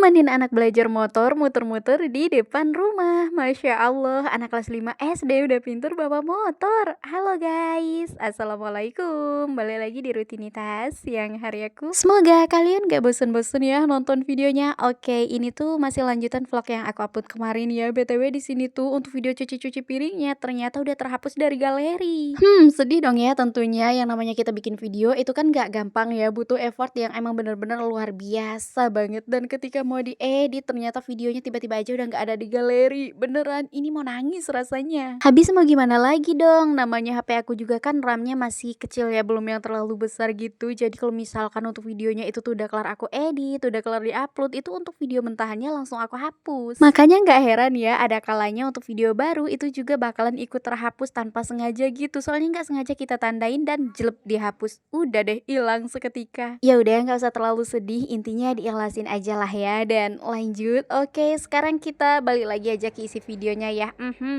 Nemenin anak belajar motor muter-muter di depan rumah. Masya Allah, anak kelas 5 SD udah pinter bawa motor. Halo guys, Assalamualaikum. Balik lagi di rutinitas siang hari aku. Semoga kalian gak bosen-bosen ya nonton videonya. Oke, ini tuh masih lanjutan vlog yang aku upload kemarin ya. BTW di sini tuh untuk video cuci-cuci piringnya ternyata udah terhapus dari galeri. Sedih dong ya tentunya. Yang namanya kita bikin video itu kan gak gampang ya, butuh effort yang emang bener-bener luar biasa banget. Dan ketika mau diedit ternyata videonya tiba-tiba aja udah nggak ada di galeri. Beneran ini mau nangis rasanya. Habis mau gimana lagi dong, namanya HP aku juga kan RAM-nya masih kecil ya, belum yang terlalu besar gitu. Jadi kalau misalkan untuk videonya itu tuh udah kelar aku edit, udah kelar di-upload, itu untuk video mentahannya langsung aku hapus. Makanya nggak heran ya ada kalanya untuk video baru itu juga bakalan ikut terhapus tanpa sengaja gitu. Soalnya nggak sengaja kita tandain dan jelek dihapus. Udah deh hilang seketika. Ya udah nggak usah terlalu sedih, intinya diikhlasin aja lah ya. Dan lanjut, oke sekarang kita balik lagi aja ke isi videonya ya.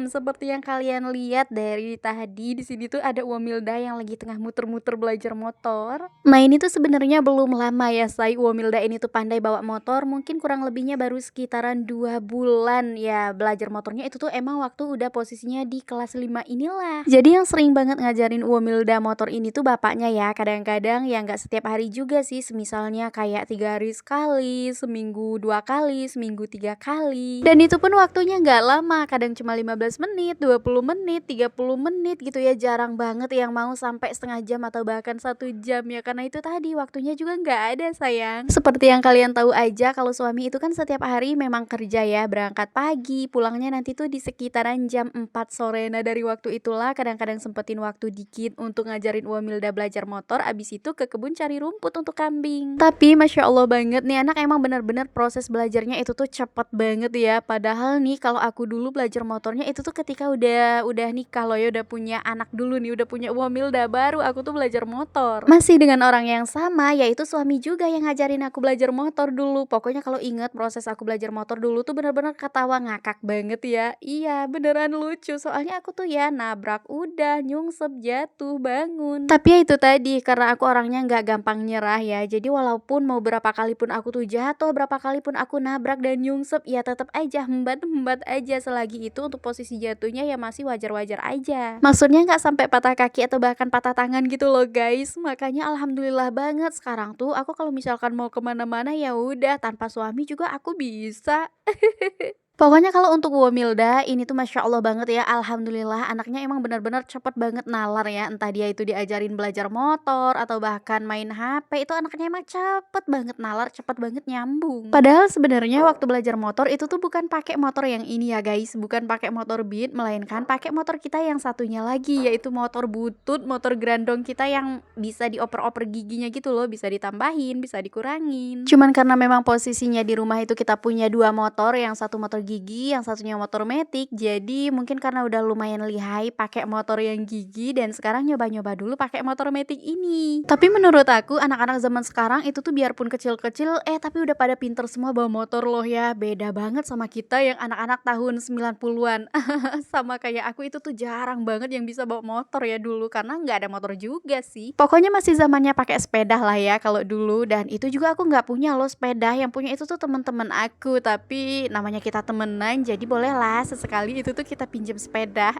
Seperti yang kalian lihat dari tadi, di sini tuh ada Uwamilda yang lagi tengah muter-muter belajar motor. Nah ini tuh sebenarnya belum lama ya say, Uwamilda ini tuh pandai bawa motor, mungkin kurang lebihnya baru sekitaran 2 bulan ya belajar motornya. Itu tuh emang waktu udah posisinya di kelas 5 inilah. Jadi yang sering banget ngajarin Uwamilda motor ini tuh bapaknya ya. Kadang-kadang ya nggak setiap hari juga sih, misalnya kayak 3 hari sekali, seminggu 2 kali, seminggu 3 kali. Dan itu pun waktunya nggak lama, kadang cuma 15 menit, 20 menit, 30 menit gitu ya. Jarang banget yang mau sampai setengah jam atau bahkan 1 jam ya, karena itu tadi waktunya juga nggak ada sayang. Seperti yang kalian tahu aja kalau suami itu kan setiap hari memang kerja ya, berangkat pagi, pulangnya nanti tuh di sekitaran jam 4 sore. Nah dari waktu itulah kadang-kadang sempetin waktu dikit untuk ngajarin Uwamilda belajar motor, abis itu ke kebun cari rumput untuk kambing. Tapi Masya Allah banget nih anak, emang bener-bener proses belajarnya itu tuh cepet banget ya. Padahal nih kalau aku dulu belajar motornya itu tuh ketika udah nikah loh ya, udah punya anak dulu nih, udah punya Uwamilda, baru aku tuh belajar motor. Masih dengan orang yang sama, yaitu suami juga yang ngajarin aku belajar motor dulu. Pokoknya kalau inget proses aku belajar motor dulu tuh bener-bener ketawa ngakak banget ya. Iya beneran lucu, soalnya aku tuh ya nabrak udah, nyungsep, jatuh, bangun. Tapi ya itu tadi, karena aku orangnya nggak gampang nyerah ya. Jadi walaupun mau berapa kali pun aku tuh jatuh, berapa kali pun aku nabrak dan nyungsep, ya tetap aja hembat aja. Selagi itu untuk posisi jatuhnya ya masih wajar-wajar aja. Maksudnya nggak sampai patah kaki atau bahkan patah tangan gitu loh guys. Makanya alhamdulillah banget sekarang tuh aku kalau misalkan mau kemana-mana ya udah tanpa suami juga aku bisa. Pokoknya kalau untuk Uwamilda ini tuh Masya Allah banget ya, alhamdulillah anaknya emang benar-benar cepet banget nalar ya. Entah dia itu diajarin belajar motor atau bahkan main HP, itu anaknya emang cepet banget nalar, cepet banget nyambung. Padahal sebenarnya waktu belajar motor itu tuh bukan pakai motor yang ini ya guys, bukan pakai motor Beat, melainkan pakai motor kita yang satunya lagi, yaitu motor butut, motor grandong kita yang bisa dioper-oper giginya gitu loh, bisa ditambahin, bisa dikurangin. Cuman karena memang posisinya di rumah itu kita punya 2 motor, yang satu motor gigi, yang satunya motor metik. Jadi mungkin karena udah lumayan lihai pakai motor yang gigi, dan sekarang nyoba-nyoba dulu pakai motor metik ini. Tapi menurut aku anak-anak zaman sekarang itu tuh biarpun kecil-kecil tapi udah pada pinter semua bawa motor loh ya. Beda banget sama kita yang anak-anak tahun 90-an. Sama kayak aku itu tuh jarang banget yang bisa bawa motor ya dulu, karena nggak ada motor juga sih. Pokoknya masih zamannya pakai sepeda lah ya kalau dulu. Dan itu juga aku nggak punya loh sepeda, yang punya itu tuh teman-teman aku. Tapi namanya kita temenan, jadi bolehlah sesekali itu tuh kita pinjam sepeda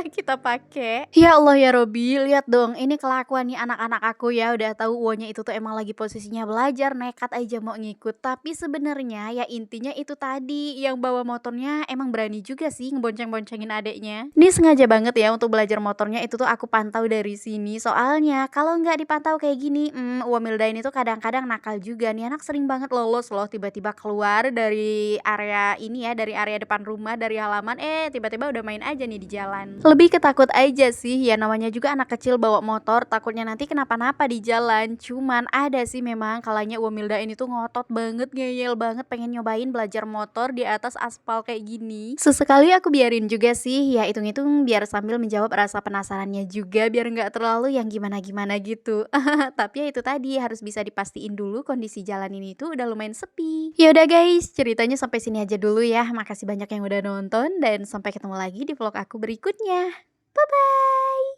kita pakai. Ya Allah ya Robi, lihat dong ini kelakuan nih anak-anak aku ya. Udah tahu Uwonya itu tuh emang lagi posisinya belajar, nekat aja mau ngikut. Tapi sebenarnya ya intinya itu tadi, yang bawa motornya emang berani juga sih ngebonceng-boncengin adeknya. Ini sengaja banget ya untuk belajar motornya itu tuh aku pantau dari sini. Soalnya kalau nggak dipantau kayak gini, Uwamilda ini tuh kadang-kadang nakal juga. Nih anak sering banget lolos loh, tiba-tiba keluar dari area ini ya, dari area depan rumah, dari halaman, tiba-tiba udah main aja nih di jalan. Lebih ketakut aja sih ya, namanya juga anak kecil bawa motor, takutnya nanti kenapa-napa di jalan. Cuman ada sih memang kalanya Uwamilda ini tuh ngotot banget, ngeyel banget pengen nyobain belajar motor di atas aspal kayak gini. Sesekali aku biarin juga sih ya, hitung-hitung biar sambil menjawab rasa penasarannya juga, biar nggak terlalu yang gimana-gimana gitu. Tapi ya itu tadi, harus bisa dipastiin dulu kondisi jalan ini tuh udah lumayan sepi. Ya udah guys, ceritanya sampai sini aja dulu ya. Makasih banyak yang udah nonton dan sampai ketemu lagi di vlog aku berikutnya. Bye bye.